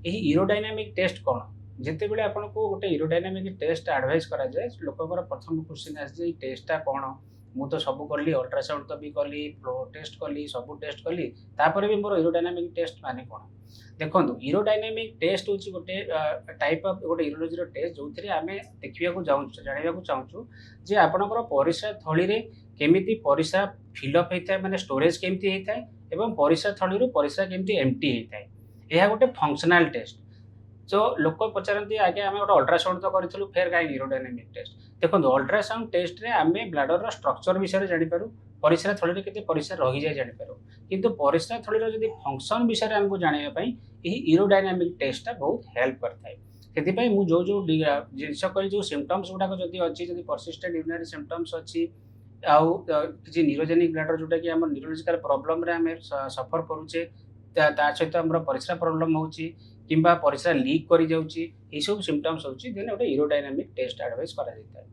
ଏହି aerodynamic test କ'ଣ? ଯେତେବେଳେ ଆପଣଙ୍କୁ ଗୋଟେ ଏରୋଡାଇନାମିକ୍ ଟେଷ୍ଟ ଆଡଭାଇସ୍ କରାଯାଏ, ଲୋକଙ୍କର ପ୍ରଥମ କ୍ୱେଶ୍ଚିନ୍ ଆସେ ଯେ ଏଇ ଟେଷ୍ଟଟା କ'ଣ? ମୁଁ ତ ସବୁ କଲି, ଅଲ୍ଟ୍ରାସାଉଣ୍ଡ ତ ବି କଲି, ଫ୍ଲୋ ଟେଷ୍ଟ କଲି, ସବୁ ଟେଷ୍ଟ କଲି, ତାପରେ ବି ମୋର ଏରୋଡାଇନାମିକ୍ ଟେଷ୍ଟ ମାନେ କ'ଣ? ଦେଖନ୍ତୁ, ଏରୋଡାଇନାମିକ୍ ଟେଷ୍ଟ ହେଉଛି ଗୋଟେ ଟାଇପ୍ ଅଫ୍ ଗୋଟେ ୟୁରୋଲୋଜିର ଟେଷ୍ଟ ଯୋଉଥିରେ ଆମେ ଦେଖିବାକୁ ଚାହୁଁଛୁ, ଜାଣିବାକୁ ଚାହୁଁଛୁ ଯେ ଆପଣଙ୍କର ପରିସ୍ରା ଥଳିରେ କେମିତି ପରିସ୍ରା ଫିଲ୍ଅପ୍ ହେଇଥାଏ, ମାନେ ଷ୍ଟୋରେଜ୍ କେମିତି ହେଇଥାଏ ଏବଂ ପରିସ୍ରା ଥଳିରୁ ପରିସ୍ରା କେମିତି ଏମ୍ପ୍ଟି ହେଇଥାଏ। ଏହା ଗୋଟେ ଫଙ୍କସନାଲ ଟେଷ୍ଟ। ସୋ ଲୋକ ପଚାରନ୍ତି ଆଜ୍ଞା ଆମେ ଗୋଟେ ଅଲ୍ଟ୍ରାସାଉଣ୍ଡ ତ କରିଥିଲୁ ଫେର୍ କାହିଁକି ଏରୋଡାଇନାମିକ୍ ଟେଷ୍ଟ? ଦେଖନ୍ତୁ, ଅଲ୍ଟ୍ରାସାଉଣ୍ଡ ଟେଷ୍ଟରେ ଆମେ ବ୍ଲାଡରର ଷ୍ଟ୍ରକ୍ଚର ବିଷୟରେ ଜାଣିପାରୁ, ପରିସ୍ରା ଥଳିରେ କେତେ ପରିସ୍ରା ରହିଯାଏ ଜାଣିପାରୁ। କିନ୍ତୁ ପରିସ୍ରା ଥଳିର ଯଦି ଫଙ୍କସନ୍ ବିଷୟରେ ଆମକୁ ଜାଣିବା ପାଇଁ ଏହି ଏରୋଡାଇନାମିକ୍ ଟେଷ୍ଟଟା ବହୁତ ହେଲ୍ପ କରିଥାଏ। ସେଥିପାଇଁ ମୁଁ ଯୋଉ ଜିନିଷ କହିଲି, ଯୋଉ ସିମ୍ପଟମ୍ସ ଗୁଡାକ ଯଦି ଅଛି, ଯଦି ପରସିଷ୍ଟେଣ୍ଟ ୟୁରିନାରୀ ସିମ୍ପଟମ୍ସ ଅଛି, ଆଉ କିଛି ନ୍ୟୁରୋଜେନିକ୍ ବ୍ଲାଡର ଯୋଉଟାକି ଆମ ନ୍ୟୁରୋଲୋଜିକାଲ ପ୍ରୋବ୍ଲେମରେ ଆମେ ସଫର କରୁଛେ, ତା ସହିତ ଆମର ପରିସ୍ରା ପ୍ରୋବ୍ଲେମ ହଉଛି କିମ୍ବା ପରିସ୍ରା ଲିକ୍ କରିଯାଉଛି, ଏଇସବୁ ସିମ୍ପଟମ୍ସ ହଉଛି ଦେନ୍ ଗୋଟେ ଏରୋଡାଇନାମିକ୍ ଟେଷ୍ଟ ଆଡଭାଇସ୍ କରାଯାଇଥାଏ।